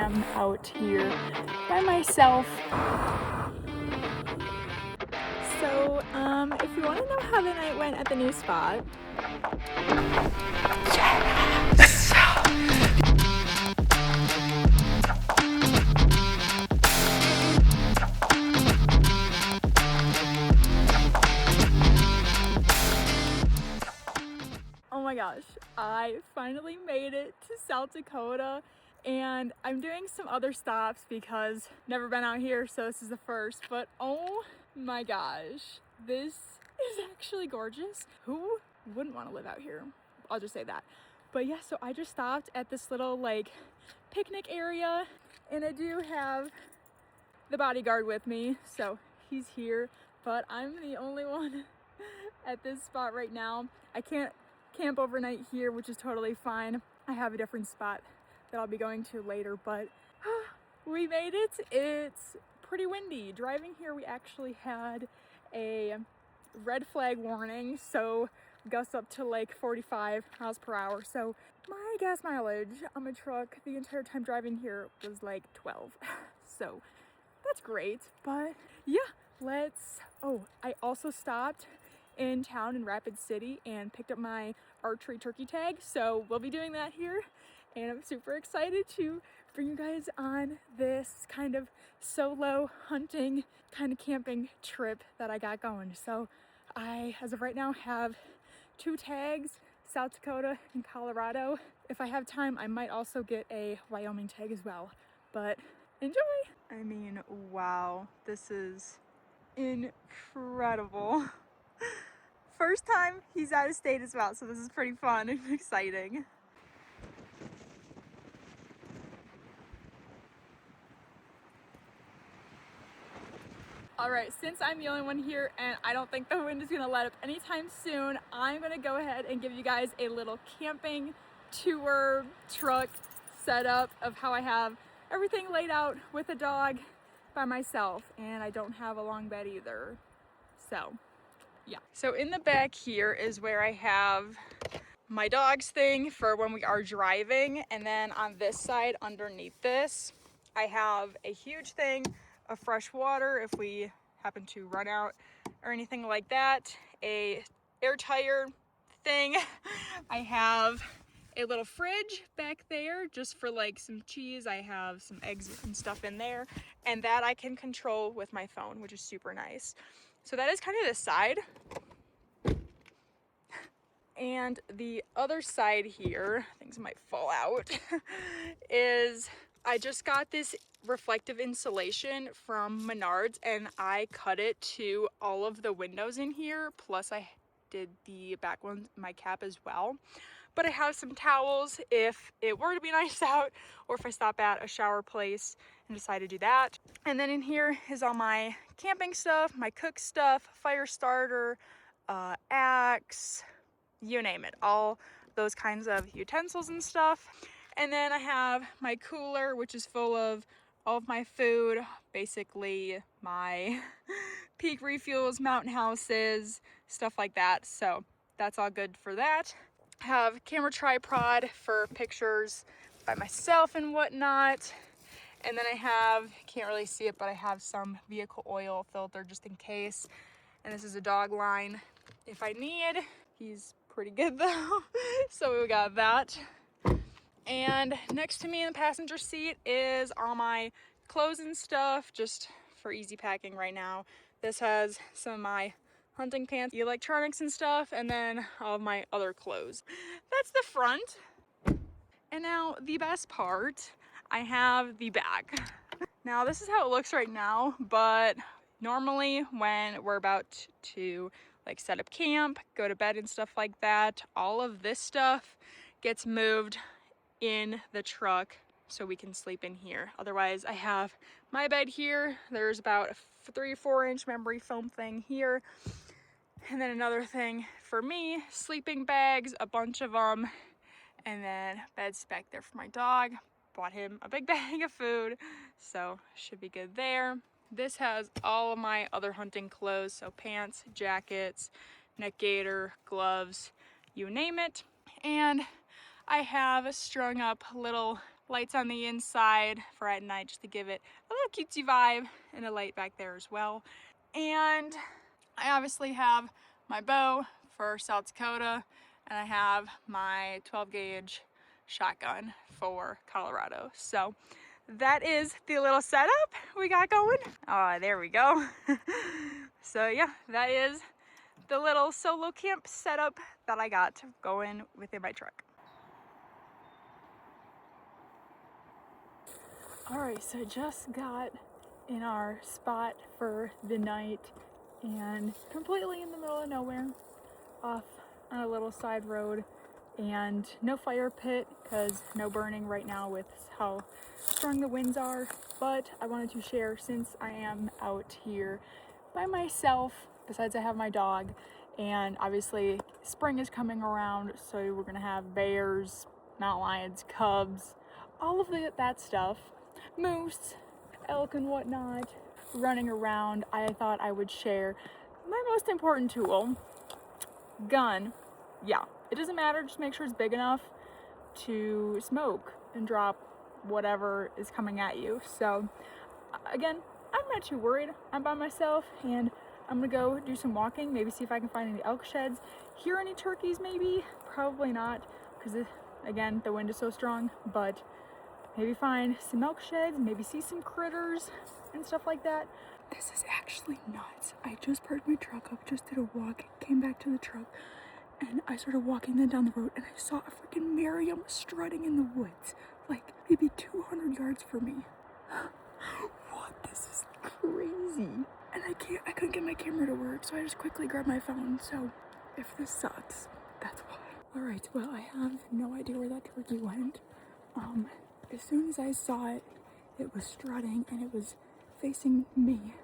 am out here by myself. So, if you want to know how the night went at the new spot, oh my gosh, I finally made it to South Dakota, and I'm doing some other stops because I've never been out here, so this is the first, but oh my gosh, this is actually gorgeous. Who wouldn't want to live out here? I'll just say that. But yeah, so I just stopped at this little like picnic area, and I do have the bodyguard with me, so he's here, but I'm the only one at this spot right now. I can't camp overnight here, which is totally fine. I have a different spot that I'll be going to later, but we made it. It's pretty windy. Driving here, we actually had a red flag warning, so gusts up to like 45 miles per hour. So my gas mileage on my truck the entire time driving here was like 12. So that's great, but yeah, I also stopped in town in Rapid City and picked up my archery turkey tag, so we'll be doing that here, and I'm super excited to bring you guys on this kind of solo hunting, kind of camping trip that I got going. So I, as of right now, have 2 tags, South Dakota and Colorado. If I have time, I might also get a Wyoming tag as well, but enjoy! I mean, wow, this is incredible. First time he's out of state as well, so this is pretty fun and exciting. All right, since I'm the only one here and I don't think the wind is gonna let up anytime soon, I'm gonna go ahead and give you guys a little camping tour truck setup of how I have everything laid out with a dog by myself, and I don't have a long bed either. So yeah. So in the back here is where I have my dog's thing for when we are driving, and then on this side underneath this I have a huge thing of fresh water if we happen to run out or anything like that, a air tire thing. I have a little fridge back there just for like some cheese. I have some eggs and stuff in there, and that I can control with my phone, which is super nice. So that is kind of the side. And the other side here, things might fall out, is I just got this reflective insulation from Menards, and I cut it to all of the windows in here, plus I did the back one, my cap as well. But I have some towels if it were to be nice out, or if I stop at a shower place and decide to do that. And then in here is all my camping stuff, my cook stuff, fire starter, axe, you name it, all those kinds of utensils and stuff. And then I have my cooler, which is full of all of my food, basically my Peak refuels, mountain houses, stuff like that. So that's all good for that. Have camera tripod for pictures by myself and whatnot. And then I have, can't really see it, but I have some vehicle oil filter just in case. And this is a dog line if I need. He's pretty good though. So we got that. And next to me in the passenger seat is all my clothes and stuff, just for easy packing right now. This has some of my hunting pants, electronics and stuff, and then all of my other clothes. That's the front. And now the best part, I have the back. Now this is how it looks right now, but normally when we're about to like set up camp, go to bed and stuff like that, all of this stuff gets moved in the truck so we can sleep in here. Otherwise, I have my bed here. There's about a 3 or 4 inch memory foam thing here. And then another thing for me, sleeping bags, a bunch of them. And then beds back there for my dog. Bought him a big bag of food, so should be good there. This has all of my other hunting clothes, so pants, jackets, neck gaiter, gloves, you name it. And I have strung up little lights on the inside for at night just to give it a little cutesy vibe, and a light back there as well. And I obviously have my bow for South Dakota, and I have my 12 gauge shotgun for Colorado. So that is the little setup we got going. Oh, there we go. So yeah, that is the little solo camp setup that I got going within my truck. Alright, so I just got in our spot for the night, and completely in the middle of nowhere, off on a little side road, and no fire pit because no burning right now with how strong the winds are. But I wanted to share, since I am out here by myself, besides I have my dog, and obviously spring is coming around, so we're gonna have bears, mountain lions, cubs, all of that stuff, moose, elk and whatnot running around. I thought I would share my most important tool, gun. Yeah, it doesn't matter, just make sure it's big enough to smoke and drop whatever is coming at you. So again, I'm not too worried. I'm by myself, and I'm gonna go do some walking, maybe see if I can find any elk sheds, hear any turkeys maybe, probably not, because again, the wind is so strong, but maybe find some elk sheds, maybe see some critters and stuff like that. This is actually nuts. I just parked my truck up, just did a walk, came back to the truck, and I started walking then down the road, and I saw a freaking Merriam strutting in the woods, like maybe 200 yards from me. What? This is crazy. And I couldn't get my camera to work, so I just quickly grabbed my phone. So if this sucks, that's why. All right, well, I have no idea where that turkey went. As soon as I saw it, it was strutting and it was facing me.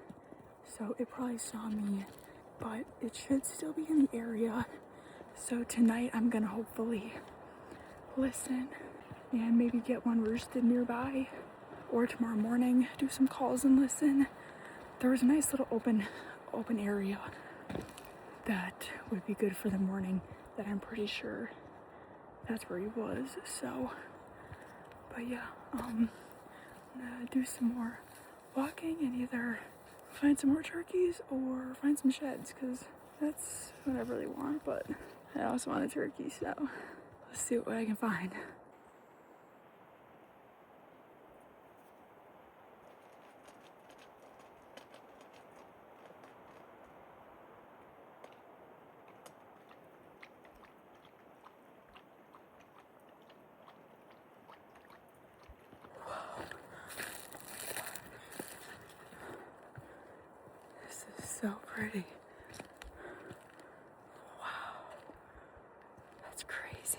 So it probably saw me, but it should still be in the area. So tonight I'm gonna hopefully listen and maybe get one roosted nearby, or tomorrow morning do some calls and listen. There was a nice little open area that would be good for the morning that I'm pretty sure that's where he was. So, but yeah, I'm gonna do some more walking and either find some more turkeys or find some sheds, because that's what I really want. But I also want a turkey, so let's see what I can find. This is so pretty. Wow, that's crazy.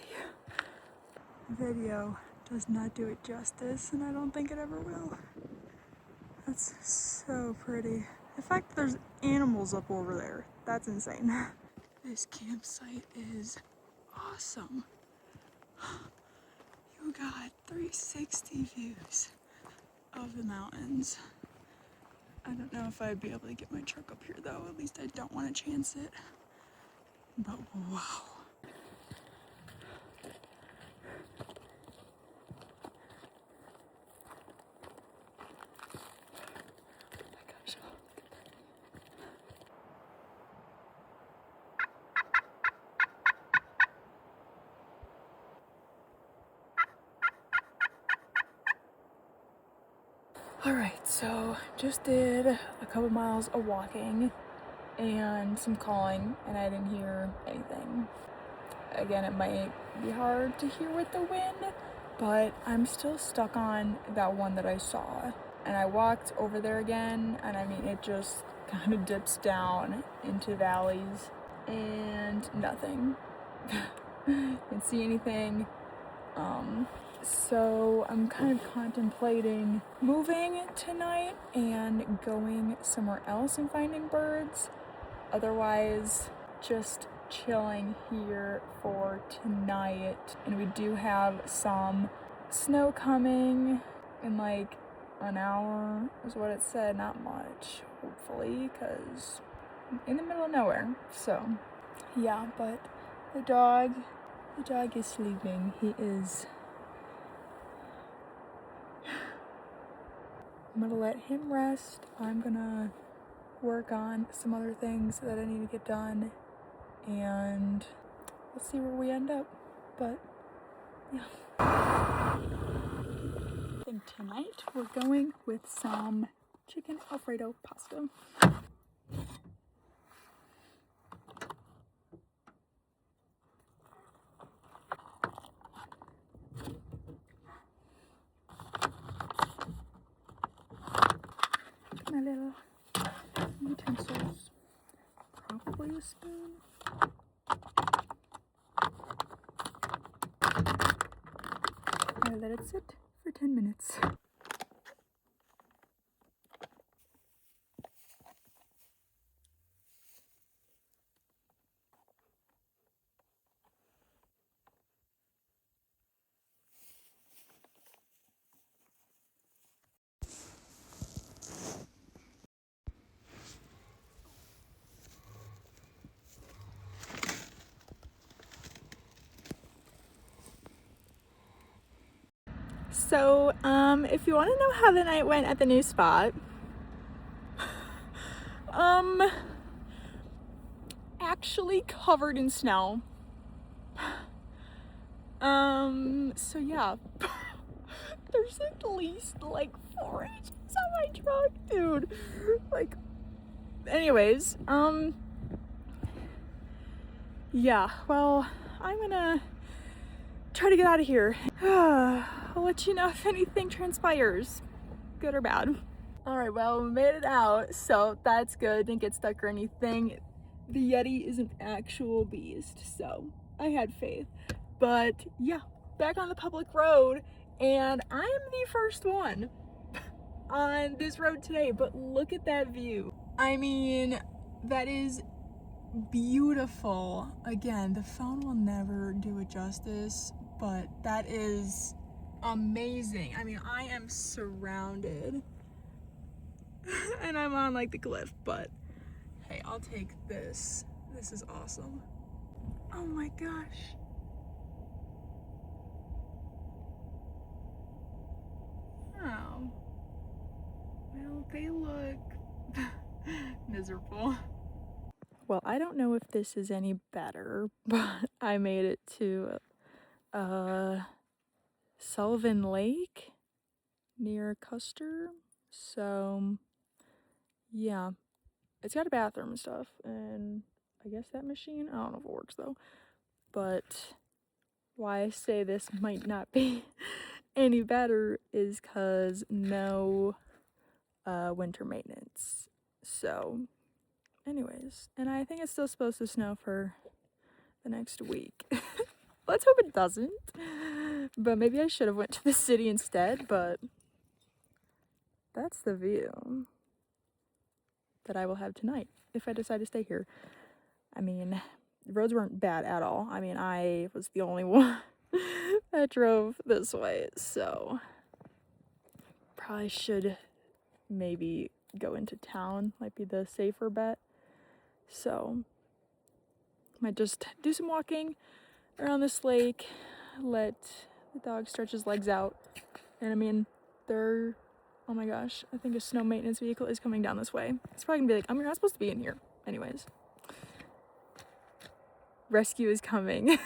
Video does not do it justice, and I don't think it ever will. That's so pretty. The fact that there's animals up over there, that's insane. This campsite is awesome. You got 360 views of the mountains. I don't know if I'd be able to get my truck up here though, at least I don't want to chance it. But wow. Alright, so just did a couple miles of walking and some calling, and I didn't hear anything. Again, it might be hard to hear with the wind, but I'm still stuck on that one that I saw. And I walked over there again, and I mean, it just kind of dips down into valleys and nothing. Didn't see anything. So I'm kind of contemplating moving tonight and going somewhere else and finding birds. Otherwise, just chilling here for tonight. And we do have some snow coming in like an hour is what it said. Not much, hopefully, because I'm in the middle of nowhere. So yeah, but the dog is sleeping. He is I'm gonna let him rest. I'm gonna work on some other things that I need to get done, and let's see where we end up. But yeah. I think tonight we're going with some chicken Alfredo pasta. My little utensils. Probably a spoon. I let it sit for 10 minutes. So, if you want to know how the night went at the new spot, actually covered in snow. So yeah, there's at least like 4 inches on my truck, dude. Like, anyways, yeah, well, I'm gonna try to get out of here. I'll let you know if anything transpires, good or bad. All right, well, we made it out, so that's good. Didn't get stuck or anything. The Yeti is an actual beast, so I had faith. But yeah, back on the public road, and I'm the first one on this road today, but look at that view. I mean, that is beautiful. Again, the phone will never do it justice, but that is amazing. I mean, I am surrounded and I'm on like the cliff, but hey, I'll take this. This is awesome. Oh my gosh. Oh. Well, they look miserable. Well, I don't know if this is any better, but I made it to Sullivan Lake near Custer. So yeah, it's got a bathroom and stuff, and I guess that machine, I don't know if it works though. But why I say this might not be any better is because no winter maintenance. So anyways, and I think it's still supposed to snow for the next week. Let's hope it doesn't. But maybe I should have went to the city instead, but that's the view that I will have tonight if I decide to stay here. I mean, the roads weren't bad at all. I mean, I was the only one that drove this way, so probably should maybe go into town, might be the safer bet. So might just do some walking around this lake, let the dog stretch his legs out. And I mean, oh my gosh, I think a snow maintenance vehicle is coming down this way. It's probably gonna be like, you're not supposed to be in here. Anyways, rescue is coming.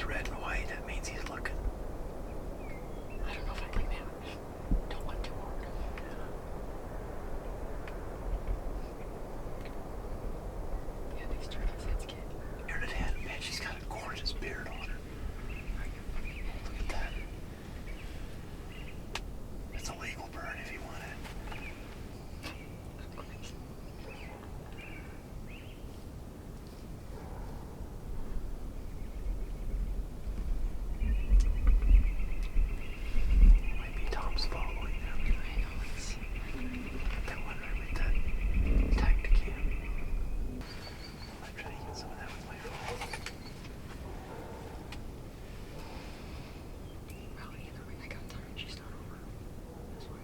it's red and white, that means he's looking. I don't know if I like that. Don't look too hard. Yeah, these turkeys, that's good. Here it is. Man, she's got a gorgeous beard on her. Look at that. It's a legal bird if you want it. Might be Tom's following them. I know it's. That one right with that tagged cam. I'm trying to get some of that with my phone. Well, either way, I got tired. She's not over. This way.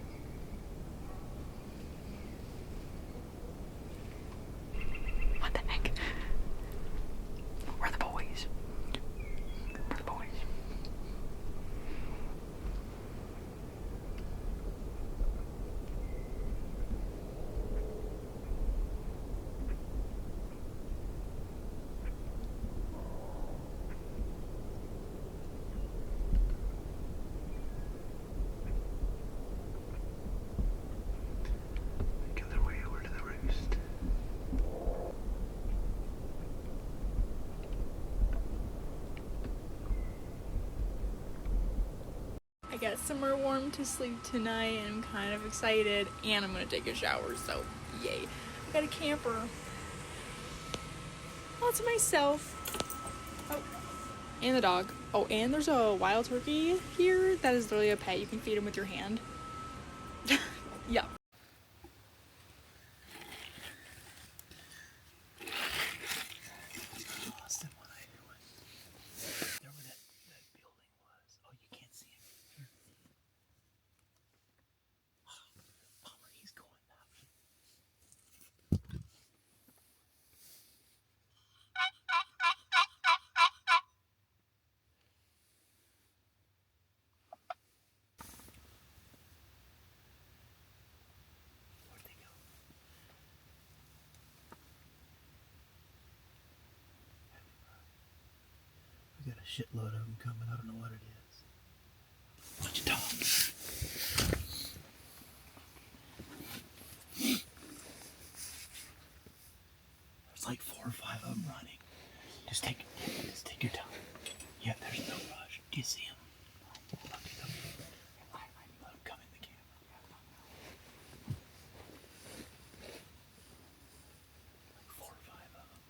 What the heck? Where are the boys? Where are the boys? Go their way over to the roost. I got somewhere warm to sleep tonight and I'm kind of excited, and I'm gonna take a shower, so yay. I got a camper all to myself. Oh, and the dog. Oh, and there's a wild turkey here that is literally a pet. You can feed him with your hand. Yeah. Lost him when I went. There where that building was. Oh, you can't see him. Here. Bummer, he's going that way. Where'd they go? We got a shitload of them coming. I don't know what it is. Bunch of dogs. There's like 4 or 5 of them running. Just take your time. Yeah, there's no rush. Do you see them? Look at them. Let them come in the camera. Like 4 or 5 of them.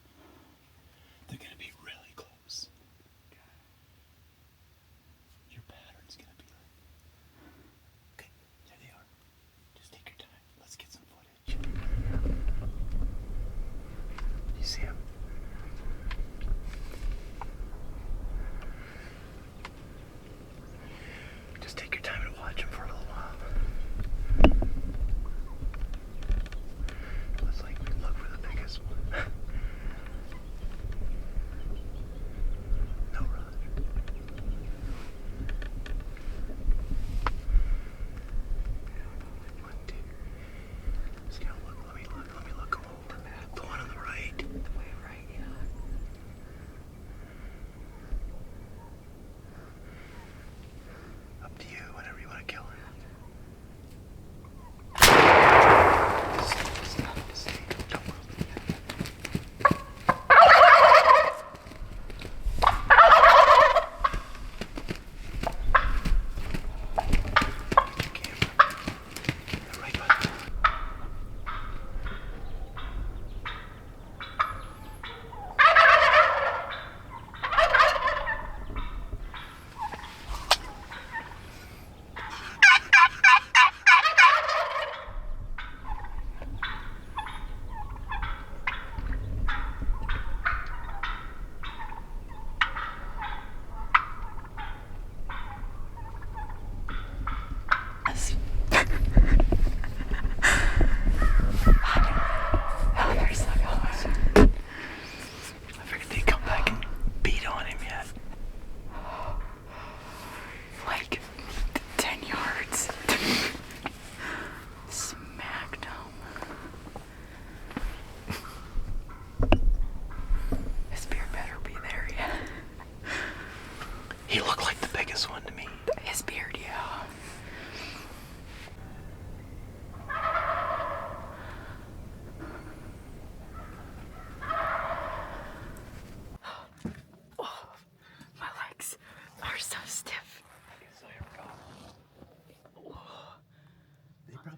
They're gonna be really close. Your pattern's gonna be like. Okay, there they are. Just take your time. Let's get some footage. You see them?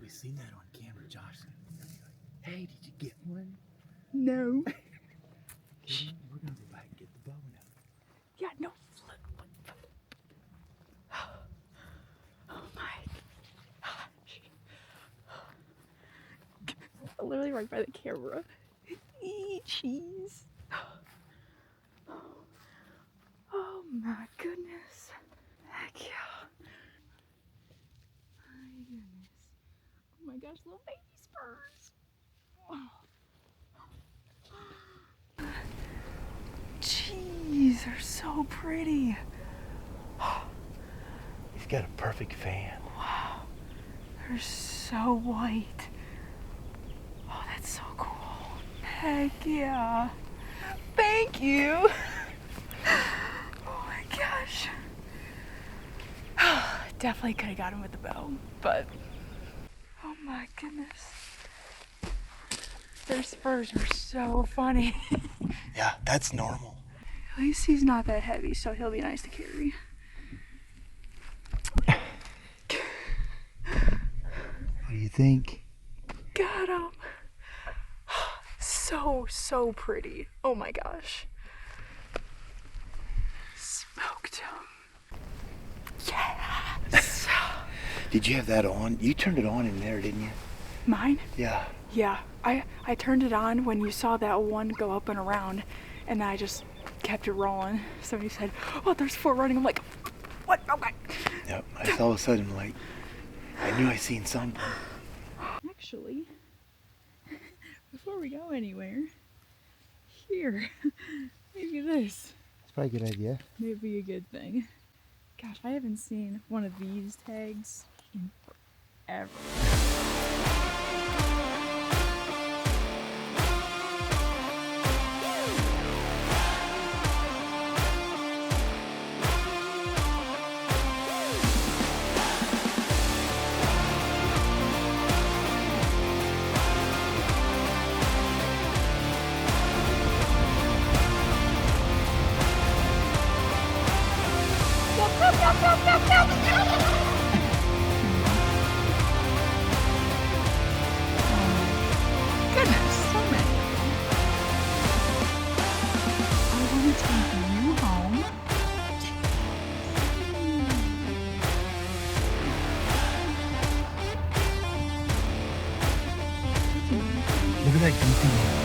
probably seen that on camera. Josh is gonna be like, "Hey, did you get one?" No. We're gonna go back and get the bow now. Yeah, no. Oh my gosh. Literally right by the camera. Cheese. Oh my goodness. Heck yeah. My goodness. Oh my gosh, little baby spurs. Oh. Jeez, they're so pretty. He's got a perfect fan. Wow, they're so white. Oh, that's so cool. Heck yeah. Thank you. Oh my gosh. Definitely could have got him with the bow, but oh my goodness. Their spurs are so funny. Yeah, that's normal. At least he's not that heavy, so he'll be nice to carry. What do you think? Got him. So pretty. Oh my gosh. Smoked him. Yes. Did you have that on? You turned it on in there, didn't you? Mine? Yeah. Yeah. I turned it on when you saw that one go up and around, and then I just kept it rolling. Somebody said, "Oh, there's 4 running." I'm like, "What? Okay." Yep. I just all of a sudden I knew I seen something. Actually, before we go anywhere, here, maybe this. It's probably a good idea. Maybe a good thing. Gosh, I haven't seen one of these tags in forever. Goodness, so many. I want to take you home. Look at that goofy one.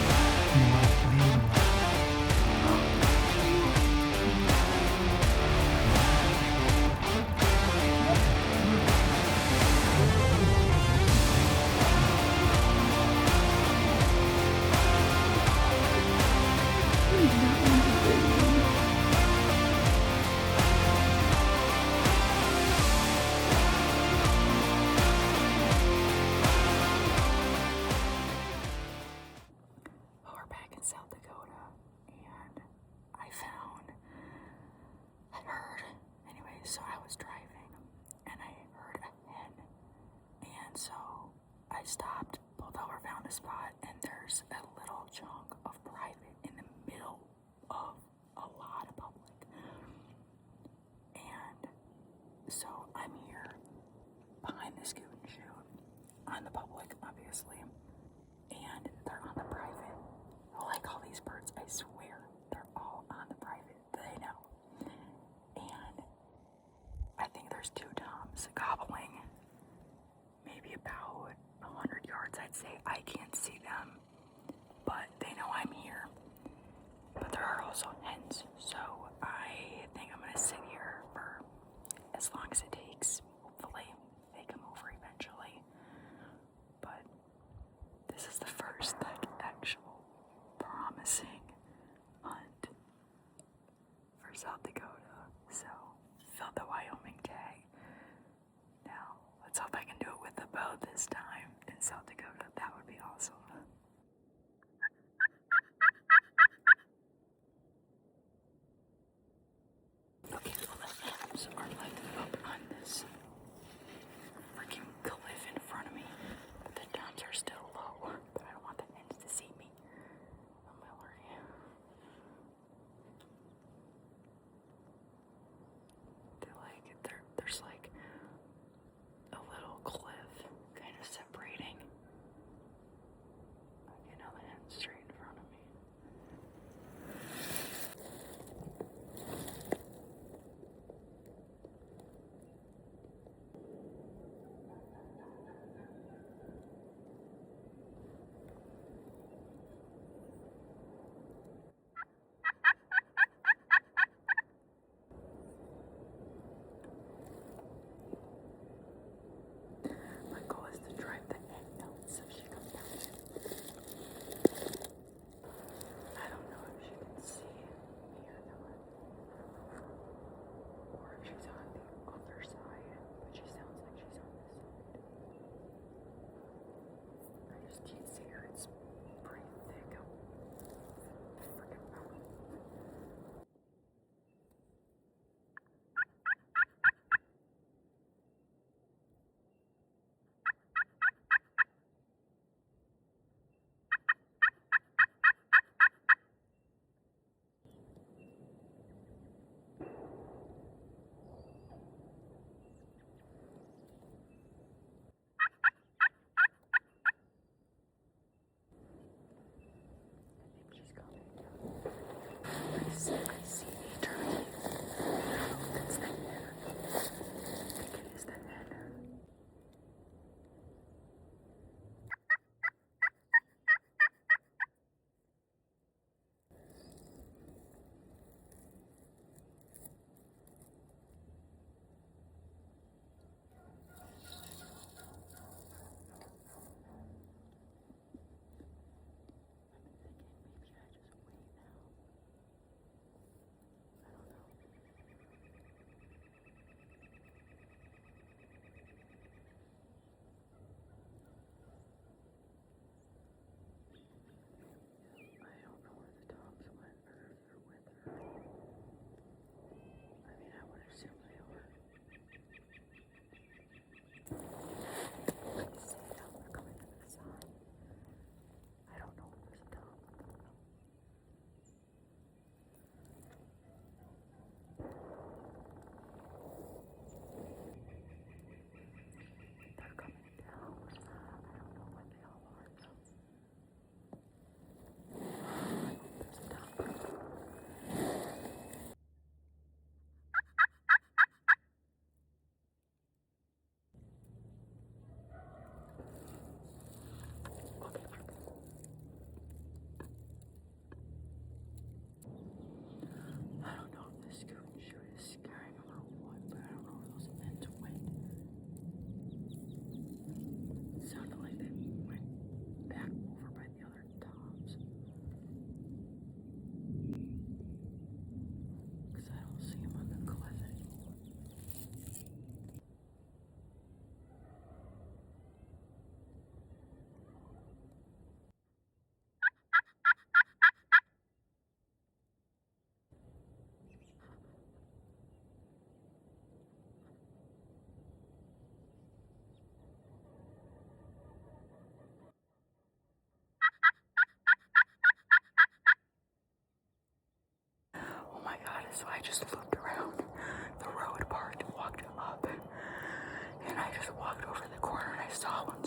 We're back in South Dakota, and I heard, anyway, so I was driving, and I heard a hen, and so I stopped, pulled over, found a spot, and there's a little chunk of private in the middle of a lot of public, and so I'm here behind the scoot and shoot on the public, obviously, and they're on the private. Like all these birds, I swear, they're all on the private. They know. And I think there's 2 toms gobbling, maybe about 100 yards, I'd say. I can't see them, but they know I'm here. But there are also hens, so I think I'm gonna sit here for as long as it takes. Hopefully they come over eventually. But this is the first actual promising hunt for South Dakota, so filled the Wyoming tag. Now let's hope I can do it with the bow this time in South Dakota. That would be awesome. Okay, well the hens are like up on this freaking cliff in front of me, but the toms are still low. But I don't want the hens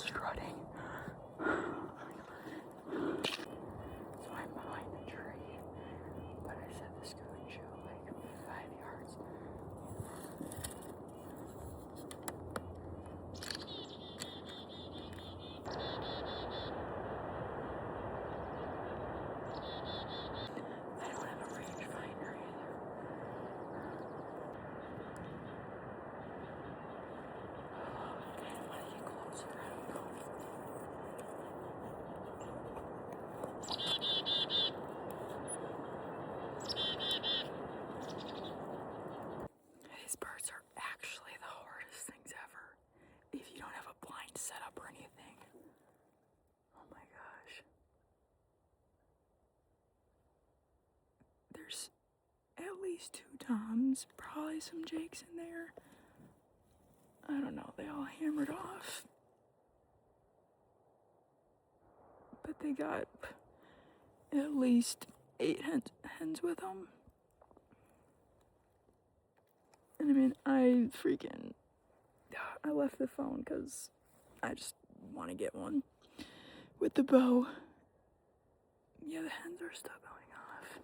strutting. So I'm behind the tree, but I set the scoot and show like 5 yards. I don't have a rangefinder either. I want to get closer. I don't know. These birds are actually the hardest things ever. If you don't have a blind setup or anything. Oh my gosh. There's at least 2 toms, probably some jakes in there. I don't know, they all hammered off. But they got at least 8 hens with them. And I mean, I left the phone because I just want to get one with the bow. Yeah, the hens are still going off.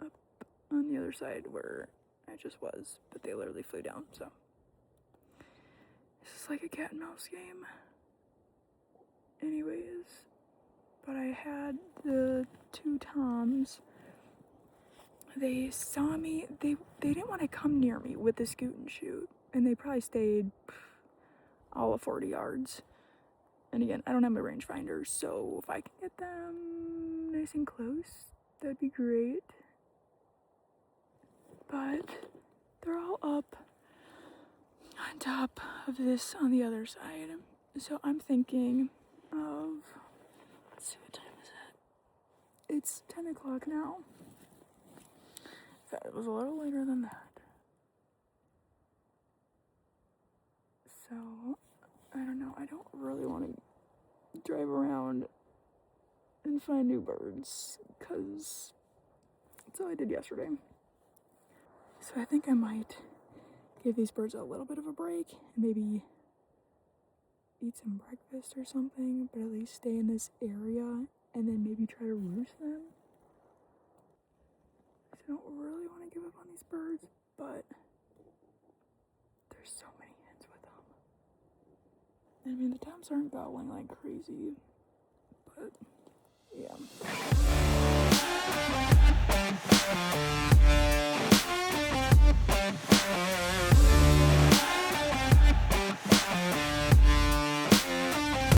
Up on the other side where I just was, but they literally flew down, so. This is like a cat and mouse game. Anyways, but I had the 2 toms. They saw me, they didn't want to come near me with the scoot and shoot, and they probably stayed all of 40 yards. And again, I don't have my rangefinder, so if I can get them nice and close, that'd be great. But they're all up on top of this on the other side. So I'm thinking of, let's see, what time is it? It's 10 o'clock now. It was a little later than that. So, I don't know. I don't really want to drive around and find new birds because that's all I did yesterday. So I think I might give these birds a little bit of a break and maybe eat some breakfast or something, but at least stay in this area and then maybe try to roost them. I don't really want to give up on these birds, but there's so many hens with them. I mean, the toms aren't gobbling like crazy, but yeah.